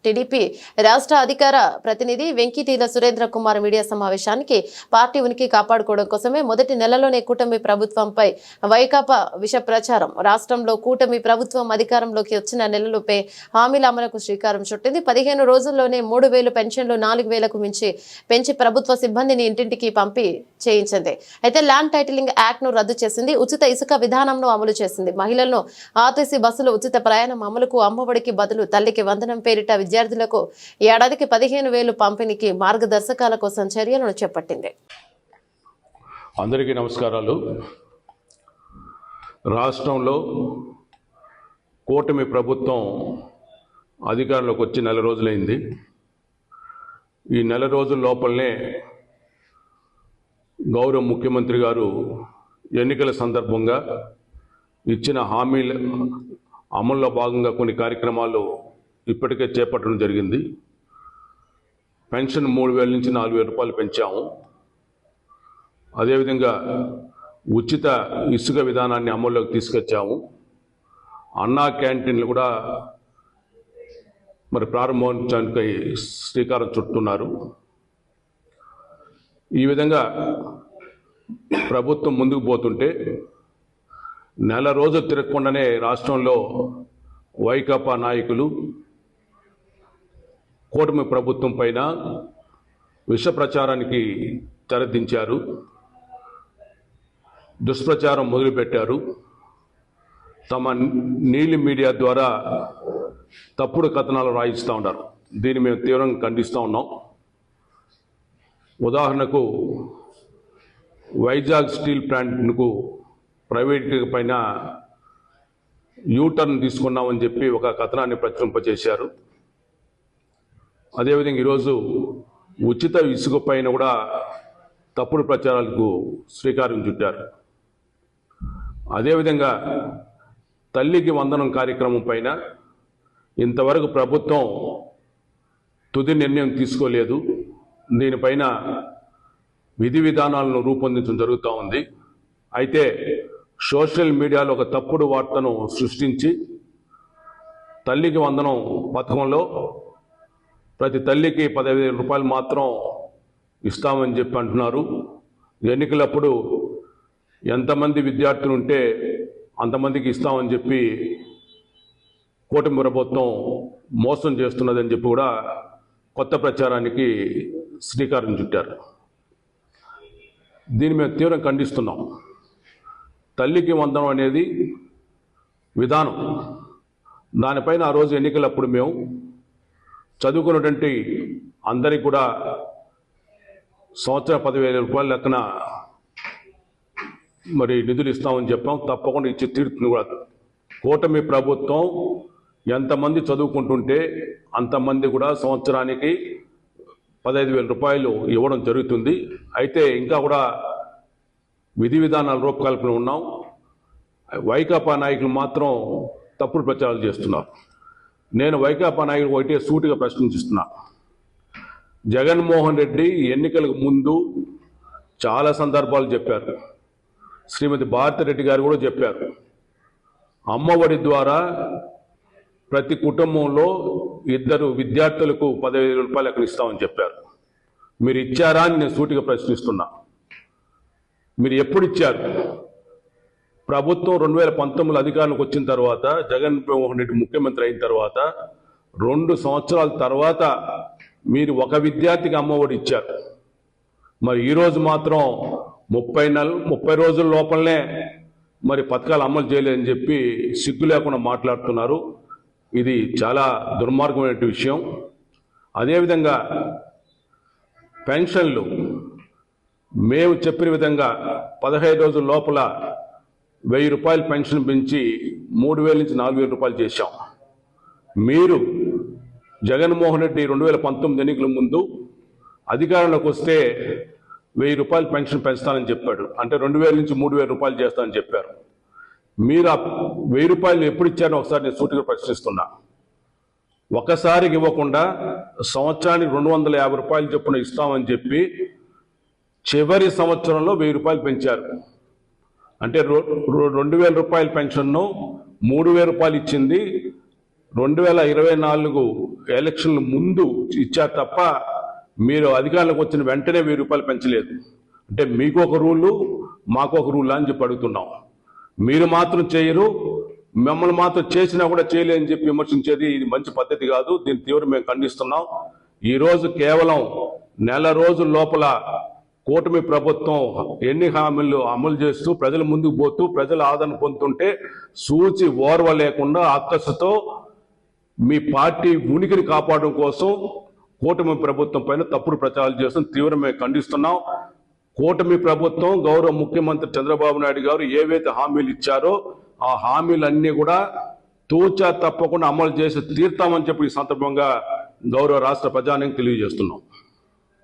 TDP రాష్ట్ర అధికార ప్రతినిధి వెంకిటీల సురేంద్ర కుమార్ మీడియా సమావేశానికి పార్టీ ఉనికి కాపాడుకోవడం కోసమే మొదటి నెలలోనే కూటమి ప్రభుత్వంపై వైకాపా విష ప్రచారం. రాష్ట్రంలో కూటమి ప్రభుత్వం అధికారంలోకి వచ్చిన నెలలోపే హామీల అమలుకు శ్రీకారం చుట్టింది. 15 రోజుల్లోనే 3,000 పెన్షన్లు 4,000కు మించి పెంచి ప్రభుత్వ సిబ్బందిని ఇంటింటికి పంపి చేయించింది. అయితే ల్యాండ్ టైటిలింగ్ యాక్ట్ ను రద్దు చేసింది. ఉచిత ఇసుక విధానంను అమలు చేసింది. మహిళలను ఆర్టీసీ బస్సులు ఉచిత ప్రయాణం అమలుకు, అమ్మఒడికి బదులు తల్లికి వందనం పేరిట విద్యార్థులకు ఏడాదికి 15,000 పంపిణీకి మార్గదర్శకాల కోసం చర్యలను చేపట్టింది. అందరికీ నమస్కారాలు. రాష్ట్రంలో కూటమి ప్రభుత్వం అధికారంలోకి వచ్చి నెల రోజులైంది. ఈ నెల రోజుల లోపలనే గౌరవ ముఖ్యమంత్రి గారు ఎన్నికల సందర్భంగా ఇచ్చిన హామీల అమల్లో భాగంగా కొన్ని కార్యక్రమాలు ఇప్పటికే చేపట్టడం జరిగింది. పెన్షన్ 3,000 నుంచి 4,000 రూపాయలు పెంచాము. అదేవిధంగా ఉచిత ఇసుక విధానాన్ని అమల్లోకి తీసుకొచ్చాము. అన్నా క్యాంటీన్లు కూడా మరి ప్రారంభోత్సవానికి శ్రీకారం చుట్టున్నారు. ఈ విధంగా ప్రభుత్వం ముందుకు పోతుంటే నెల రోజులు తిరగకుండానే రాష్ట్రంలో వైకాపా నాయకులు కూటమి ప్రభుత్వం పైన విష ప్రచారానికి తెరదించారు. దుష్ప్రచారం మొదలుపెట్టారు. తమ నీలి మీడియా ద్వారా తప్పుడు కథనాలు రాయిస్తూ ఉన్నారు. దీన్ని మేము తీవ్రంగా ఖండిస్తూ ఉన్నాం. ఉదాహరణకు వైజాగ్ స్టీల్ ప్లాంట్కు ప్రైవేట్ పైన యూటర్న్ తీసుకున్నామని చెప్పి ఒక కథనాన్ని ప్రచురింపజేశారు. అదేవిధంగా ఈరోజు ఉచిత ఇసుక పైన కూడా తప్పుడు ప్రచారాలకు శ్రీకారం చుట్టారు. అదేవిధంగా తల్లికి వందనం కార్యక్రమం పైన ఇంతవరకు ప్రభుత్వం తుది నిర్ణయం తీసుకోలేదు. దీనిపైన విధి విధానాలను రూపొందించడం జరుగుతూ ఉంది. అయితే సోషల్ మీడియాలో ఒక తప్పుడు వార్తను సృష్టించి తల్లికి వందనం పథకంలో ప్రతి తల్లికి 15,000 రూపాయలు మాత్రం ఇస్తామని చెప్పి అంటున్నారు. ఎన్నికలప్పుడు ఎంతమంది విద్యార్థులు ఉంటే అంతమందికి ఇస్తామని చెప్పి కూటమి ప్రభుత్వం మోసం చేస్తున్నదని చెప్పి కూడా కొత్త ప్రచారానికి శ్రీకారం చుట్టారు. దీన్ని మేము తీవ్రంగా ఖండిస్తున్నాం. తల్లికి వందనం అనేది విధానం. దానిపైన ఆ రోజు ఎన్నికలప్పుడు మేము చదువుకున్నటువంటి అందరికీ కూడా సంవత్సరం 10,000 రూపాయల లెక్కన మరి నిధులు ఇస్తామని చెప్పాం. తప్పకుండా ఇచ్చి తీరుతుంది కూడా. కూటమి ప్రభుత్వం ఎంతమంది చదువుకుంటుంటే అంతమంది కూడా సంవత్సరానికి 15,000 రూపాయలు ఇవ్వడం జరుగుతుంది. అయితే ఇంకా కూడా విధి విధానాల రూపకల్పన ఉన్నాం. వైకాపా నాయకులు మాత్రం తప్పుడు ప్రచారాలు చేస్తున్నారు. నేను వైకాపా నాయకులు ఒకటే సూటిగా ప్రశ్నిస్తున్నా. జగన్మోహన్ రెడ్డి ఎన్నికలకు ముందు చాలా సందర్భాలు చెప్పారు. శ్రీమతి భారతిరెడ్డి గారు కూడా చెప్పారు. అమ్మఒడి ద్వారా ప్రతి కుటుంబంలో 2 విద్యార్థులకు 15,000 రూపాయలు ఎక్కడ ఇస్తామని చెప్పారు. మీరు ఇచ్చారా అని నేను సూటిగా ప్రశ్నిస్తున్నా. మీరు ఎప్పుడు ఇచ్చారు? ప్రభుత్వం 2019 అధికారంలోకి వచ్చిన తర్వాత, జగన్మోహన్ రెడ్డి ముఖ్యమంత్రి అయిన తర్వాత 2 సంవత్సరాల తర్వాత మీరు ఒక విద్యార్థికి అమ్మఒడి ఇచ్చారు. మరి ఈరోజు మాత్రం 30 రోజుల లోపలనే మరి పథకాలు అమలు చేయలేదని చెప్పి సిగ్గు లేకుండా మాట్లాడుతున్నారు. ఇది చాలా దుర్మార్గమైన విషయం. అదేవిధంగా పెన్షన్లు మేము చెప్పిన విధంగా 15 రోజుల లోపల 1,000 రూపాయలు పెన్షన్ పెంచి 3,000 నుంచి 4,000 రూపాయలు చేశాం. మీరు జగన్మోహన్ రెడ్డి 2019 ఎన్నికల ముందు అధికారంలోకి వస్తే 1,000 రూపాయలు పెన్షన్ పెంచుతానని చెప్పాడు. అంటే 2,000 నుంచి 3,000 రూపాయలు చేస్తానని చెప్పారు. మీరు ఆ 1,000 రూపాయలు ఎప్పుడు ఇచ్చారో ఒకసారి నేను సూటిగా ప్రశ్నిస్తున్నా. ఒకసారికి ఇవ్వకుండా సంవత్సరానికి 250 రూపాయలు చొప్పున ఇస్తామని చెప్పి చివరి సంవత్సరంలో 1,000 రూపాయలు పెంచారు. అంటే 2,000 రూపాయల పెన్షన్ను 3,000 రూపాయలు ఇచ్చింది 2024 ఎలక్షన్ల ముందు ఇచ్చారు తప్ప మీరు అధికారంలోకి వచ్చిన వెంటనే 1000 రూపాయలు పెంచలేదు. అంటే మీకు ఒక రూలు మాకు ఒక రూల్ అని చెప్పి అడుగుతున్నాం. మీరు మాత్రం చేయరు, మిమ్మల్ని మాత్రం చేసినా కూడా చేయలేదని చెప్పి విమర్శించేది ఇది మంచి పద్ధతి కాదు. దీన్ని తీవ్రం మేము ఖండిస్తున్నాం. ఈరోజు కేవలం నెల రోజుల లోపల కూటమి ప్రభుత్వం ఎన్ని హామీలు అమలు చేస్తూ ప్రజల ముందుకు పోతూ ప్రజల ఆదరణ పొందుతుంటే సూచి ఓర్వ లేకుండా అక్కసుతో మీ పార్టీ ఉనికిని కాపాడడం కోసం కూటమి ప్రభుత్వం పైన తప్పుడు ప్రచారాలు చేస్తూ తీవ్రమే ఖండిస్తున్నాం. కూటమి ప్రభుత్వం గౌరవ ముఖ్యమంత్రి చంద్రబాబు నాయుడు గారు ఏవైతే హామీలు ఇచ్చారో ఆ హామీలన్నీ కూడా తూచా తప్పకుండా అమలు చేసి తీర్తామని చెప్పి ఈ సందర్భంగా గౌరవ రాష్ట్ర ప్రజానికి తెలియజేస్తున్నాం.